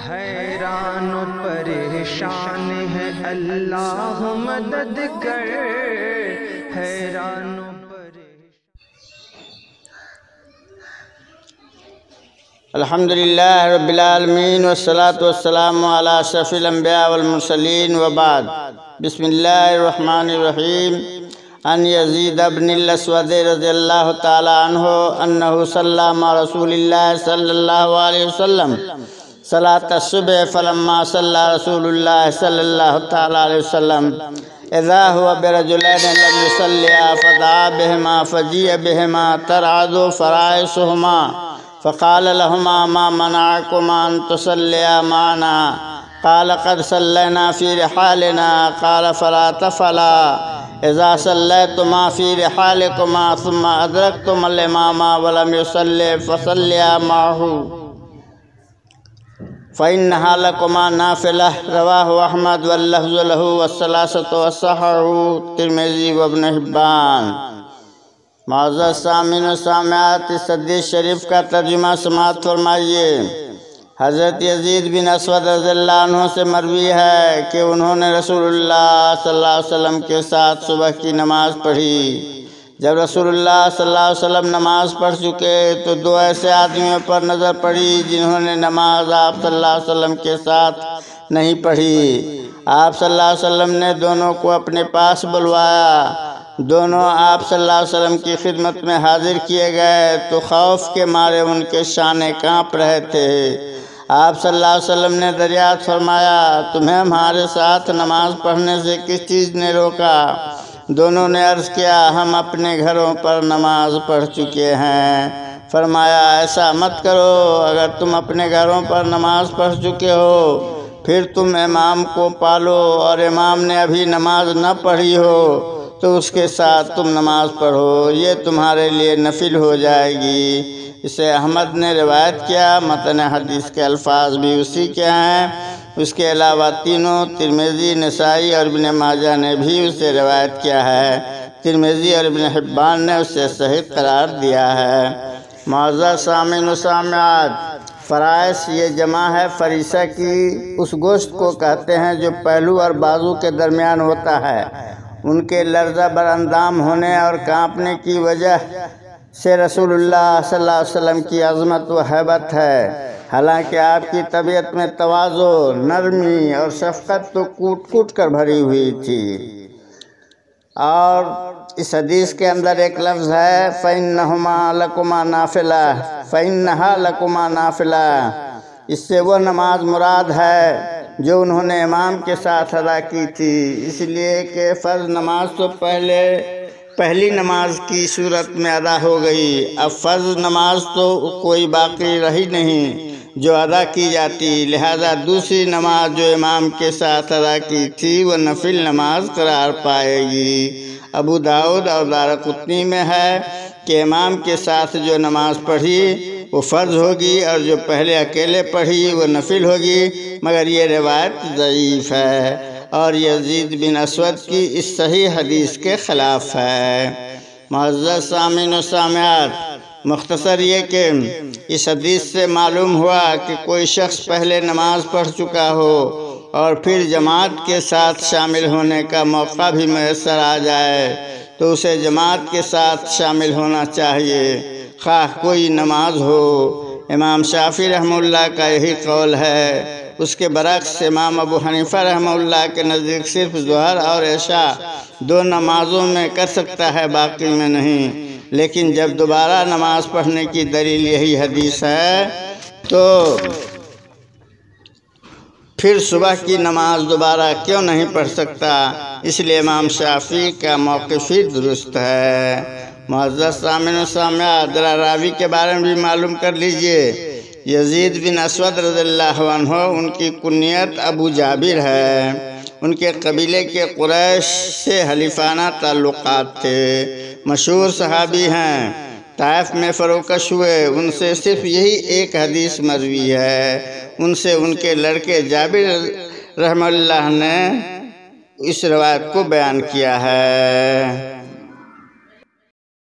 حیران و پریشان ہے اللہ مدد کر، حیران و الحمدللہ رب العالمین والصلاة والسلام علی اشرف الانبیاء والمرسلین وبعد۔ بسم اللہ الرحمن الرحیم۔ ان یزید بن الاسود رضی اللہ تعالی عنہ انہ صلی مع رسول اللہ صلی اللہ علیہ وسلم صلاة الصبح فلما صلی رسول اللہ صلی اللہ تعالی علیہ وسلم اذا هو برجلین لم يصلیا فدعا بهما فجیع بهما ترعد فرائصهما فقال لهما ما منعكما أن تصليا معنا؟ قال قد صلينا في رحالنا. قال فلا تفعلا إذا صليتما في رحالكما ثم أدركتم الإمام ولم يصلي فصليا معه فإنها لكما نافلة. رواه أحمد واللفظ له والثلاثة والصححه الترمذي وابن حبان۔ معزز سامعین و سامعات، اس حدیث شریف کا ترجمہ سماعت فرمائیے۔ حضرت یزید بن اسود رضی اللہ عنہ سے مروی ہے کہ انہوں نے رسول اللہ صلی اللہ علیہ وسلم کے ساتھ صبح کی نماز پڑھی۔ جب رسول اللہ صلی اللہ علیہ وسلم نماز پڑھ چکے تو دو ایسے آدمیوں پر نظر پڑی جنہوں نے نماز آپ صلی اللہ علیہ وسلم کے ساتھ نہیں پڑھی۔ آپ صلی اللہ علیہ وسلم نے دونوں کو اپنے پاس بلوایا۔ دونوں آپ صلی اللہ علیہ وسلم کی خدمت میں حاضر کیے گئے تو خوف کے مارے ان کے شانے کانپ رہے تھے۔ آپ صلی اللہ علیہ وسلم نے دریافت فرمایا، تمہیں ہمارے ساتھ نماز پڑھنے سے کس چیز نے روکا؟ دونوں نے عرض کیا، ہم اپنے گھروں پر نماز پڑھ چکے ہیں۔ فرمایا، ایسا مت کرو، اگر تم اپنے گھروں پر نماز پڑھ چکے ہو پھر تم امام کو پالو اور امام نے ابھی نماز نہ پڑھی ہو تو اس کے ساتھ تم نماز پڑھو، یہ تمہارے لیے نفل ہو جائے گی۔ اسے احمد نے روایت کیا۔ متن حدیث کے الفاظ بھی اسی کے ہیں۔ اس کے علاوہ تینوں ترمذی، نسائی اور ابن ماجہ نے بھی اسے روایت کیا ہے۔ ترمذی اور ابن حبان نے اسے صحیح قرار دیا ہے۔ معزز سامعین و سامعات، فرائص یہ جمع ہے فریسہ کی۔ اس گوشت کو کہتے ہیں جو پہلو اور بازو کے درمیان ہوتا ہے۔ ان کے لرزہ بر اندام ہونے اور کانپنے کی وجہ سے رسول اللہ صلی اللہ علیہ وسلم کی عظمت و ہیبت ہے۔ حالانکہ آپ کی طبیعت میں تواضع، نرمی اور شفقت تو کوٹ کوٹ کر بھری ہوئی تھی۔ اور اس حدیث کے اندر ایک لفظ ہے فَإِنَّهُمَا لَكُمَا نَافِلَةٌ، فَإِنَّهَا لَكُمَا نَافِلَةٌ۔ اس سے وہ نماز مراد ہے جو انہوں نے امام کے ساتھ ادا کی تھی، اس لیے کہ فرض نماز تو پہلی نماز کی صورت میں ادا ہو گئی۔ اب فرض نماز تو کوئی باقی رہی نہیں جو ادا کی جاتی، لہذا دوسری نماز جو امام کے ساتھ ادا کی تھی وہ نفل نماز قرار پائے گی۔ ابو داؤد اور دارقطنی میں ہے کہ امام کے ساتھ جو نماز پڑھی وہ فرض ہوگی اور جو پہلے اکیلے پڑھی وہ نفل ہوگی، مگر یہ روایت ضعیف ہے اور یزید بن اسود کی اس صحیح حدیث کے خلاف ہے۔ معزز سامعین و سامعات، مختصر یہ کہ اس حدیث سے معلوم ہوا کہ کوئی شخص پہلے نماز پڑھ چکا ہو اور پھر جماعت کے ساتھ شامل ہونے کا موقع بھی میسر آ جائے تو اسے جماعت کے ساتھ شامل ہونا چاہیے، خواہ کوئی نماز ہو۔ امام شافعی رحمہ اللہ کا یہی قول ہے۔ اس کے برعکس امام ابو حنیفہ رحمہ اللہ کے نزدیک صرف ظہر اور عشاء دو نمازوں میں کر سکتا ہے، باقی میں نہیں۔ لیکن جب دوبارہ نماز پڑھنے کی دلیل یہی حدیث ہے تو پھر صبح کی نماز دوبارہ کیوں نہیں پڑھ سکتا؟ اس لیے امام شافعی کا موقف ہی درست ہے۔ معزز سامعین و سامعات، ذرا راوی کے بارے میں بھی معلوم کر لیجئے۔ یزید بن اسود رضی اللہ عنہ، ان کی کنیت ابو جابر ہے۔ ان کے قبیلے کے قریش سے حلیفانہ تعلقات تھے، مشہور صحابی ہیں، طائف میں فروکش ہوئے۔ ان سے صرف یہی ایک حدیث مروی ہے۔ ان سے ان کے لڑکے جابر رحمہ اللہ نے اس روایت کو بیان کیا ہے۔